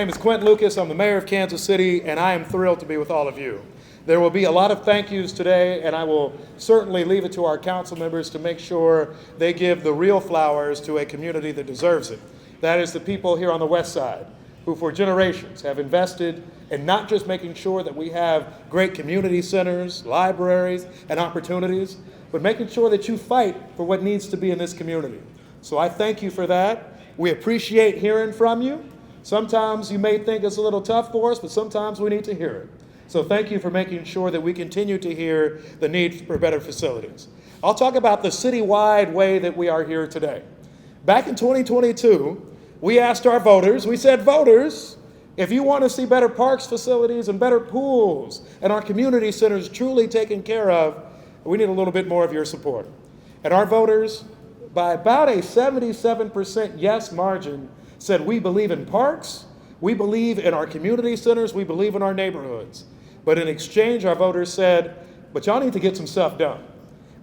name is Quentin Lucas. I'm the mayor of Kansas City, and I am thrilled to be with all of you. There will be a lot of thank yous today, and I will certainly leave it to our council members to make sure they give the real flowers to a community that deserves it. That is the people here on the west side, who for generations have invested in not just making sure that we have great community centers, libraries, and opportunities, but making sure that you fight for what needs to be in this community. So I thank you for that. We appreciate hearing from you. Sometimes you may think it's a little tough for us, but sometimes we need to hear it. So thank you for making sure that we continue to hear the need for better facilities. I'll talk about the citywide way that we are here today. Back in 2022, we asked our voters, we said, voters, if you want to see better parks, facilities, and better pools, and our community centers truly taken care of, we need a little bit more of your support. And our voters, by about a 77% yes margin, said we believe in parks, we believe in our community centers, we believe in our neighborhoods. But in exchange, our voters said, but y'all need to get some stuff done.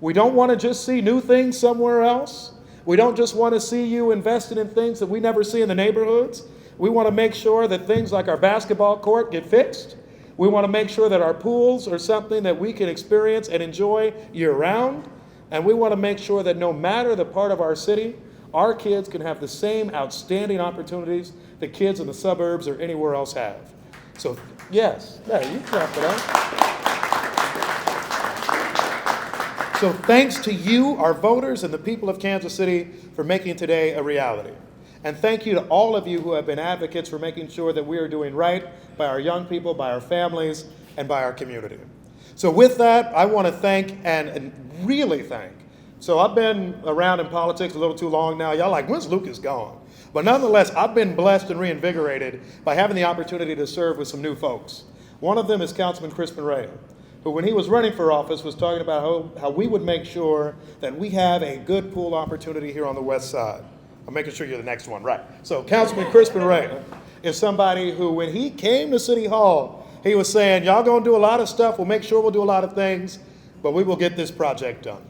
We don't want to just see new things somewhere else. We don't just want to see you invested in things that we never see in the neighborhoods. We want to make sure that things like our basketball court get fixed. We want to make sure that our pools are something that we can experience and enjoy year-round. And we want to make sure that no matter the part of our city, our kids can have the same outstanding opportunities that kids in the suburbs or anywhere else have. So, yes, yeah, you clap it up. So thanks to you, our voters, and the people of Kansas City for making today a reality. And thank you to all of you who have been advocates for making sure that we are doing right by our young people, by our families, and by our community. So with that, I want to thank and really thank. So I've been around in politics a little too long now. Y'all like, when's Lucas gone? But nonetheless, I've been blessed and reinvigorated by having the opportunity to serve with some new folks. One of them is Councilman Crispin Ray, who when he was running for office was talking about how we would make sure that we have a good pool opportunity here on the west side. I'm making sure you're the next one, right? So Councilman Crispin Ray is somebody who, when he came to City Hall, he was saying, y'all gonna do a lot of stuff, we'll make sure we'll do a lot of things, but we will get this project done.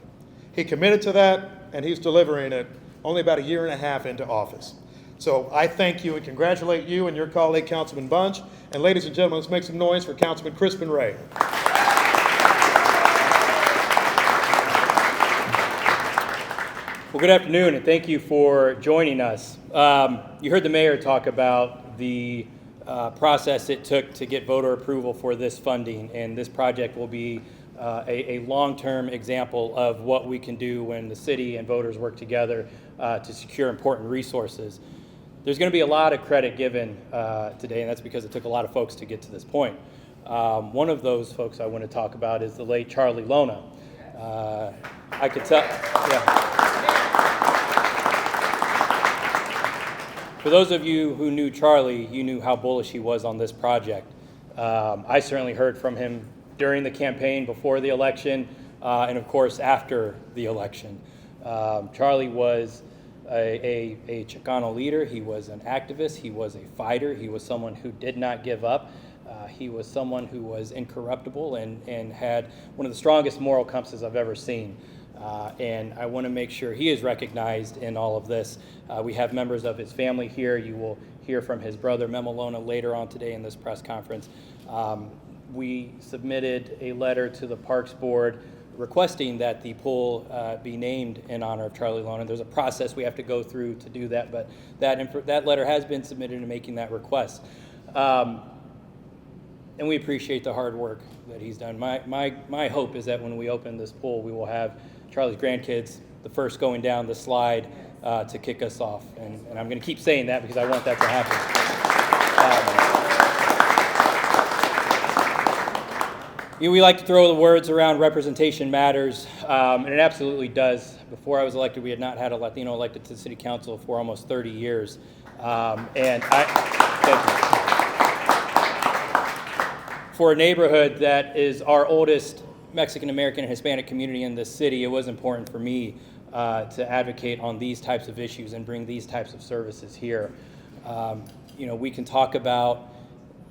He committed to that, and he's delivering it only about a year and a half into office. So I thank you and congratulate you and your colleague, Councilman Bunch. And ladies and gentlemen, let's make some noise for Councilman Crispin Ray. Well, good afternoon, and thank you for joining us. You heard the mayor talk about the process it took to get voter approval for this funding, and this project will be a long-term example of what we can do when the city and voters work together to secure important resources. There's going to be a lot of credit given today, and that's because it took a lot of folks to get to this point. One of those folks I want to talk about is the late Charlie Lona. I could tell, yeah. For those of you who knew Charlie, you knew how bullish he was on this project. I certainly heard from him during the campaign, before the election, and of course after the election. Charlie was a Chicano leader. He was an activist. He was a fighter. He was someone who did not give up. He was someone who was incorruptible and had one of the strongest moral compasses I've ever seen. And I want to make sure he is recognized in all of this. We have members of his family here. You will hear from his brother, Memo Lona, later on today in this press conference. We submitted a letter to the Parks Board requesting that the pool be named in honor of Charlie Lona. There's a process we have to go through to do that, but that letter has been submitted in making that request. And we appreciate the hard work that he's done. My hope is that when we open this pool, we will have Charlie's grandkids, the first going down the slide to kick us off. And I'm going to keep saying that because I want that to happen. We like to throw the words around representation matters, and it absolutely does. Before I was elected, we had not had a Latino elected to the city council for almost 30 years. Thank you. For a neighborhood that is our oldest Mexican American and Hispanic community in this city, it was important for me to advocate on these types of issues and bring these types of services here. We can talk about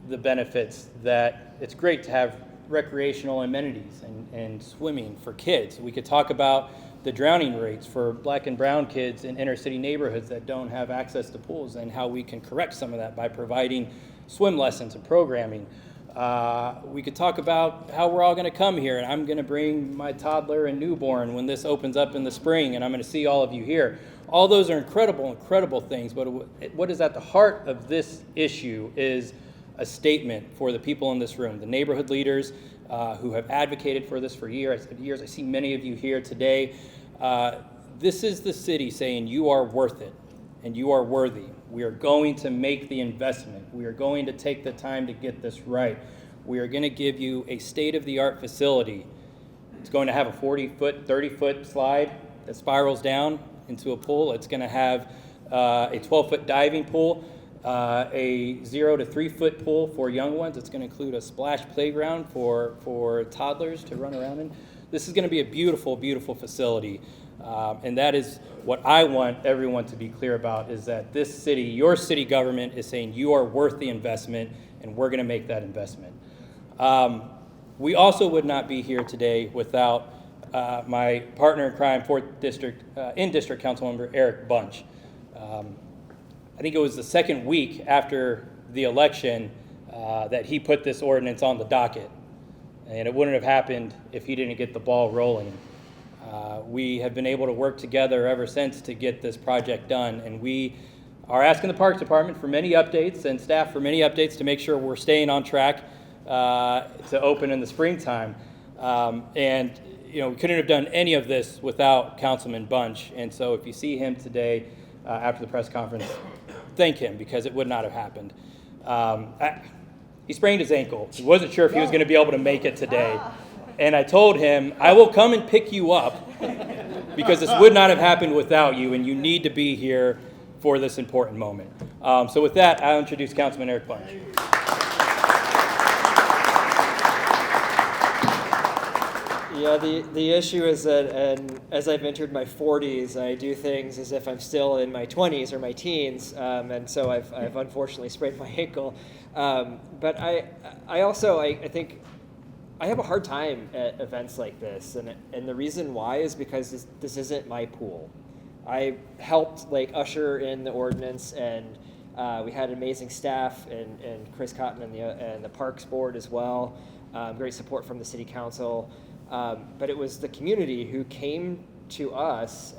the benefits that it's great to have recreational amenities and swimming for kids. We could talk about the drowning rates for black and brown kids in inner city neighborhoods that don't have access to pools and how we can correct some of that by providing swim lessons and programming. We could talk about how we're all going to come here, and I'm going to bring my toddler and newborn when this opens up in the spring, and I'm going to see all of you here. All those are incredible things, but what is at the heart of this issue is a statement for the people in this room, the neighborhood leaders who have advocated for this for years. I see many of you here today. This is the city saying you are worth it and you are worthy. We are going to make the investment. We are going to take the time to get this right. We are going to give you a state-of-the-art facility. It's going to have a 40-foot, 30-foot slide that spirals down into a pool. It's going to have a 12-foot diving pool, a 0 to 3-foot pool for young ones. It's going to include a splash playground for toddlers to run around in. This is going to be a beautiful facility. And that is what I want everyone to be clear about, is that this city, your city government, is saying you are worth the investment, and we're going to make that investment. We also would not be here today without my partner in crime, 4th District, in-district Councilmember Eric Bunch. I think it was the second week after the election that he put this ordinance on the docket. And it wouldn't have happened if he didn't get the ball rolling. We have been able to work together ever since to get this project done, and we are asking the Parks Department for many updates and staff for many updates to make sure we're staying on track to open in the springtime. And we couldn't have done any of this without Councilman Bunch, and so if you see him today after the press conference, thank him, because it would not have happened. He sprained his ankle. He wasn't sure if he was going to be able to make it today. And I told him, I will come and pick you up, because this would not have happened without you, and you need to be here for this important moment. So with that, I'll introduce Councilman Eric Bunch. Yeah, the issue is that, and as I've entered my 40s, I do things as if I'm still in my 20s or my teens, and so I've unfortunately sprained my ankle. But I think I have a hard time at events like this, and the reason why is because this isn't my pool. I helped usher in the ordinance, and we had amazing staff and Chris Cotton and the Parks Board as well. Great support from the City Council. But it was the community who came to us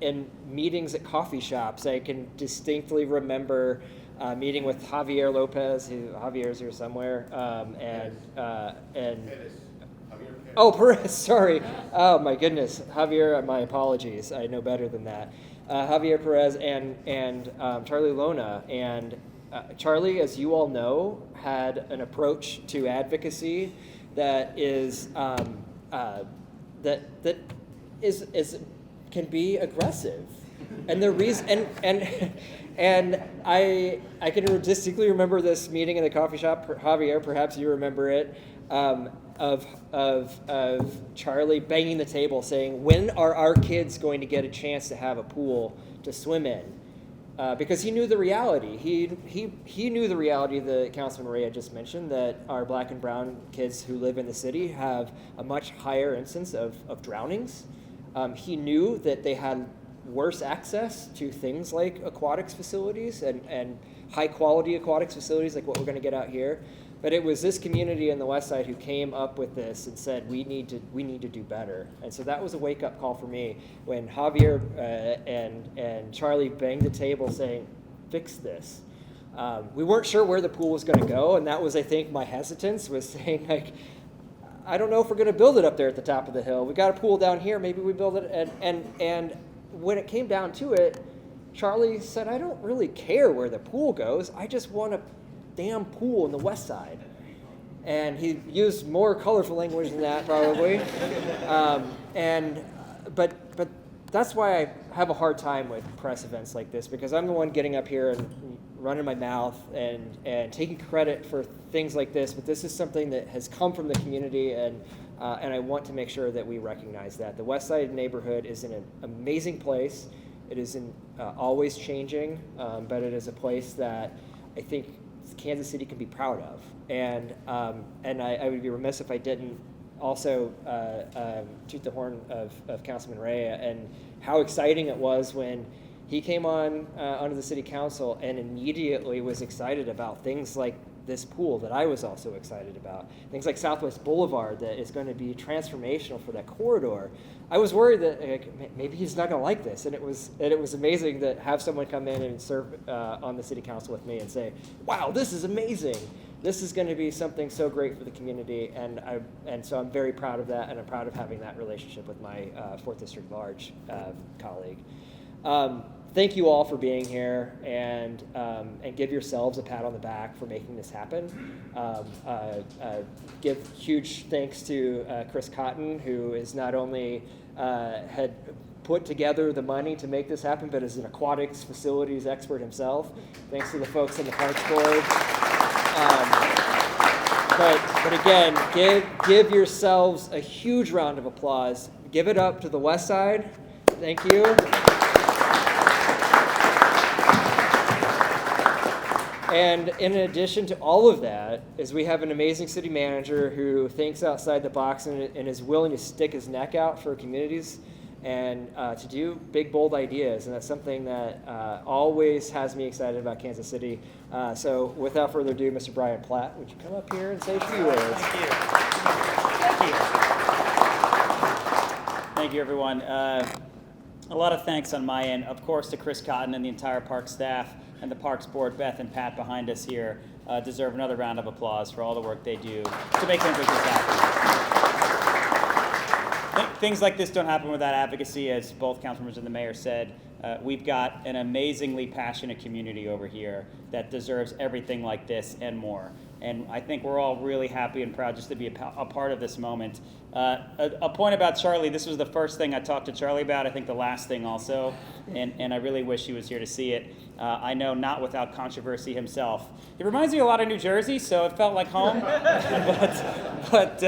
in meetings at coffee shops. I can distinctly remember meeting with Javier Lopez, Javier's here somewhere, Perez, sorry. Oh my goodness, Javier, my apologies. I know better than that. Javier Perez and Charlie Lona. And Charlie, as you all know, had an approach to advocacy that is can be aggressive, and the reason and I can distinctly remember this meeting in the coffee shop. Javier, perhaps you remember it, of Charlie banging the table, saying, "When are our kids going to get a chance to have a pool to swim in?" Because he knew the reality. He knew the reality that Councilman Ray had just mentioned, that our black and brown kids who live in the city have a much higher instance of drownings. He knew that they had worse access to things like aquatics facilities and high quality aquatics facilities like what we're going to get out here. But it was this community in the West Side who came up with this and said, we need to do better. And so that was a wake-up call for me when Javier and Charlie banged the table saying, fix this. We weren't sure where the pool was going to go, and that was, I think, my hesitance, was saying, I don't know if we're going to build it up there at the top of the hill. We got a pool down here, maybe we build it. And when it came down to it, Charlie said, I don't really care where the pool goes. I just want a damn pool in the West Side. And he used more colorful language than that, probably. But that's why I have a hard time with press events like this, because I'm the one getting up here and running my mouth and taking credit for things like this. But this is something that has come from the community, and I want to make sure that we recognize that. The West Side neighborhood is in an amazing place. It is always changing, but it is a place that I think Kansas City can be proud of. And I would be remiss if I didn't also toot the horn of Councilman Ray and how exciting it was when he came on onto the city council and immediately was excited about things like this pool that I was also excited about. Things like Southwest Boulevard that is going to be transformational for that corridor. I was worried that maybe he's not going to like this, and it was amazing to have someone come in and serve on the city council with me and say, "Wow, this is amazing. This is going to be something so great for the community," and so I'm very proud of that, and I'm proud of having that relationship with my 4th District Large colleague. Thank you all for being here, and give yourselves a pat on the back for making this happen. Give huge thanks to Chris Cotton, who is not only had put together the money to make this happen, but is an aquatics facilities expert himself. Thanks to the folks in the Parks Board. But again, give yourselves a huge round of applause. Give it up to the West Side. Thank you. And in addition to all of that, is we have an amazing city manager who thinks outside the box and is willing to stick his neck out for communities and to do big, bold ideas. And that's something that always has me excited about Kansas City. So without further ado, Mr. Brian Platt, would you come up here and say a few words? Thank you. Thank you, everyone. A lot of thanks on my end, of course, to Chris Cotton and the entire park staff and the Parks Board. Beth and Pat behind us here deserve another round of applause for all the work they do to make things like this happen. Things like this don't happen without advocacy, as both council members and the mayor said. We've got an amazingly passionate community over here that deserves everything like this and more. And I think we're all really happy and proud just to be a part of this moment. A point about Charlie, this was the first thing I talked to Charlie about, I think the last thing also, and I really wish he was here to see it. I know not without controversy himself. It reminds me a lot of New Jersey, so it felt like home. but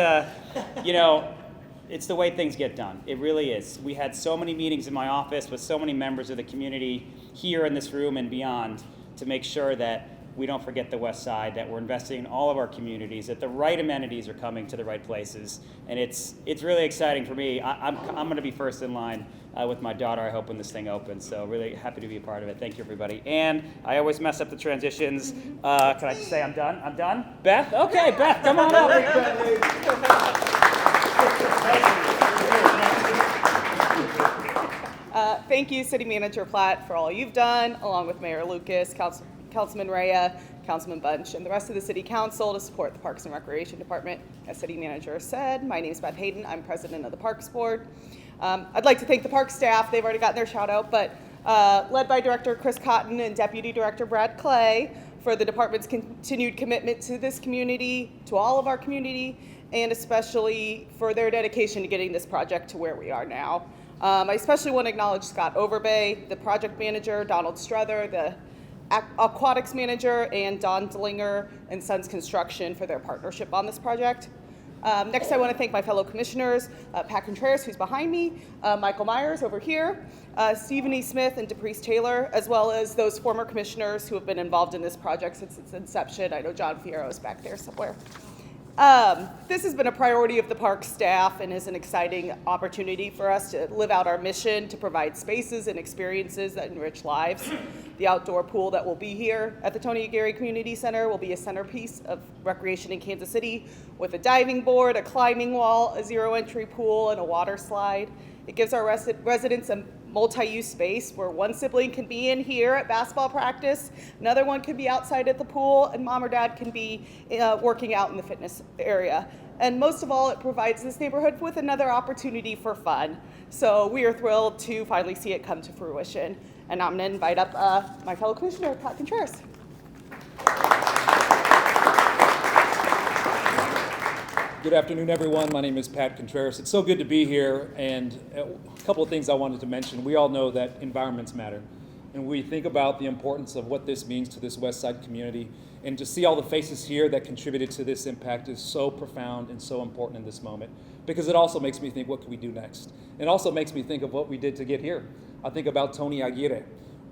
you know, it's the way things get done. It really is. We had so many meetings in my office with so many members of the community here in this room and beyond to make sure that we don't forget the West Side, that we're investing in all of our communities, that the right amenities are coming to the right places. And it's really exciting for me. I'm going to be first in line with my daughter, I hope, when this thing opens. So really happy to be a part of it. Thank you, everybody. And I always mess up the transitions. Can I just say I'm done? I'm done? Beth? Okay, Beth, come on up. Thank you, City Manager Platt, for all you've done, along with Mayor Lucas, Councilman Rhea, Councilman Bunch, and the rest of the City Council to support the Parks and Recreation Department. As City Manager said, my name is Beth Hayden. I'm President of the Parks Board. I'd like to thank the park staff. They've already gotten their shout out, but led by Director Chris Cotton and Deputy Director Brad Clay for the department's continued commitment to this community, to all of our community, and especially for their dedication to getting this project to where we are now. I especially want to acknowledge Scott Overbay, the project manager, Donald Struther, the aquatics manager, and Dondlinger Sons Construction for their partnership on this project. Next, I want to thank my fellow commissioners, Pat Contreras, who's behind me, Michael Myers over here, Stephen E. Smith and DePriest Taylor, as well as those former commissioners who have been involved in this project since its inception. I know John Fierro is back there somewhere. This has been a priority of the park staff and is an exciting opportunity for us to live out our mission to provide spaces and experiences that enrich lives. The outdoor pool that will be here at the Tony Aguirre Community Center will be a centerpiece of recreation in Kansas City with a diving board, a climbing wall, a zero-entry pool, and a water slide. It gives our residents a multi-use space where one sibling can be in here at basketball practice, another one can be outside at the pool, and mom or dad can be working out in the fitness area. And most of all, it provides this neighborhood with another opportunity for fun. So we are thrilled to finally see it come to fruition. And I'm going to invite up my fellow commissioner, Pat Contreras. Good afternoon, everyone. My name is Pat Contreras. It's so good to be here, and a couple of things I wanted to mention. We all know that environments matter, and we think about the importance of what this means to this West Side community, and to see all the faces here that contributed to this impact is so profound and so important in this moment, because it also makes me think, what can we do next? It also makes me think of what we did to get here. I think about Tony Aguirre,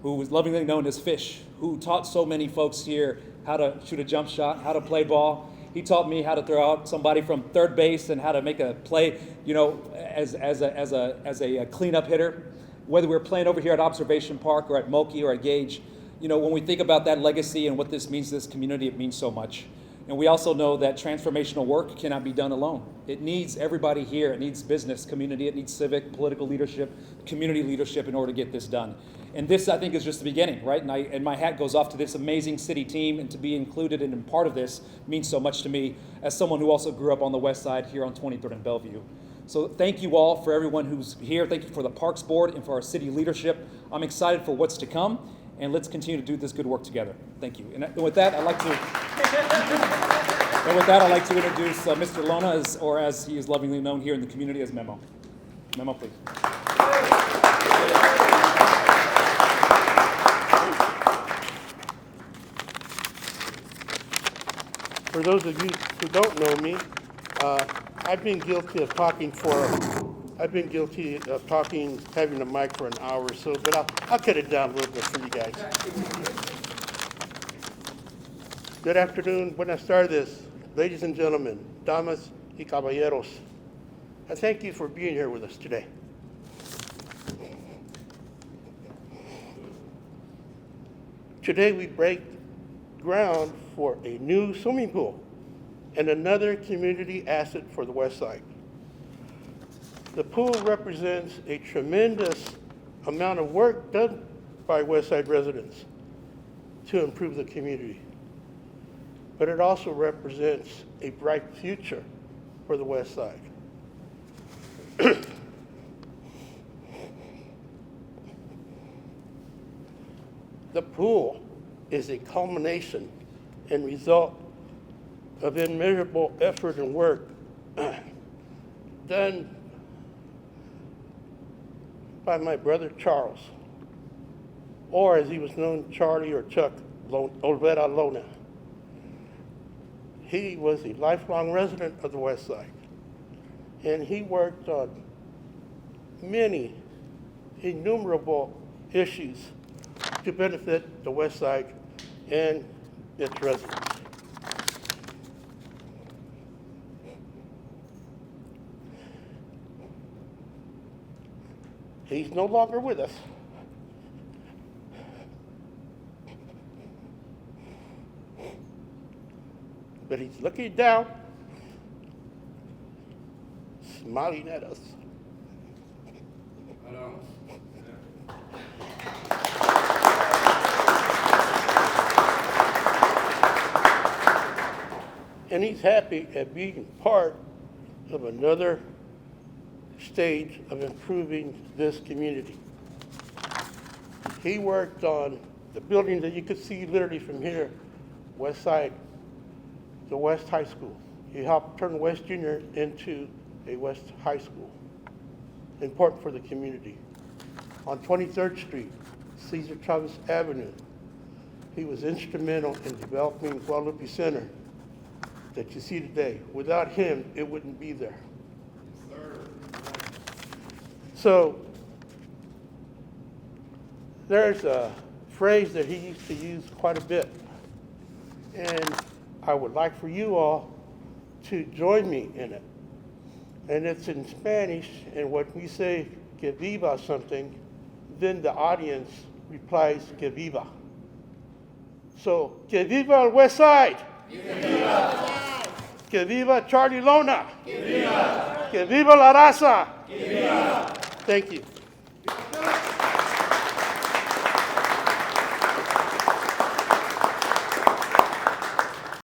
who was lovingly known as Fish, who taught so many folks here how to shoot a jump shot, how to play ball. He taught me how to throw out somebody from third base and how to make a play, you know, as a cleanup hitter. whether we're playing over here at Observation Park or at Moki or at Gage, when we think about that legacy and what this means to this community, it means so much. And we also know that transformational work cannot be done alone. It needs everybody here. It needs business community. It needs civic, political leadership, community leadership in order to get this done. And this, I think, is just the beginning, right? And my hat goes off to this amazing city team, and to be included and part of this means so much to me as someone who also grew up on the west side here on 23rd and Bellevue. So thank you all for everyone who's here. Thank you for the Parks Board and for our city leadership. I'm excited for what's to come, and let's continue to do this good work together. Thank you. And with that, I'd like to introduce Mr. Lona, or as he is lovingly known here in the community as Memo. Memo, please. For those of you who don't know me, I've been guilty of talking, having a mic for an hour or so, but I'll cut it down a little bit for you guys. Good afternoon, buenas tardes, ladies and gentlemen, damas y caballeros. I thank you for being here with us today. Today we break ground for a new swimming pool and another community asset for the West Side. The pool represents a tremendous amount of work done by West Side residents to improve the community. But it also represents a bright future for the West Side. The pool is a culmination and result of immeasurable effort and work done by my brother Charles, or as he was known, Charlie or Chuck Olvera Lona. He was a lifelong resident of the West Side, and he worked on many innumerable issues to benefit the West Side and its residents. He's no longer with us. But he's looking down, smiling at us. Hello. And he's happy at being part of another stage of improving this community. He worked on the building that you could see literally from here, West Side, the West High School. He helped turn West Junior into a West High School, important for the community. On 23rd Street, Cesar Chavez Avenue, he was instrumental in developing Guadalupe Center that you see today. Without him, it wouldn't be there. So there's a phrase that he used to use quite a bit, and I would like for you all to join me in it. And it's in Spanish, and when we say que viva something, then the audience replies que viva. So, que viva el West Side! Que viva! Que viva Charlie Lona! Que viva! Que viva la raza! Que viva! Thank you.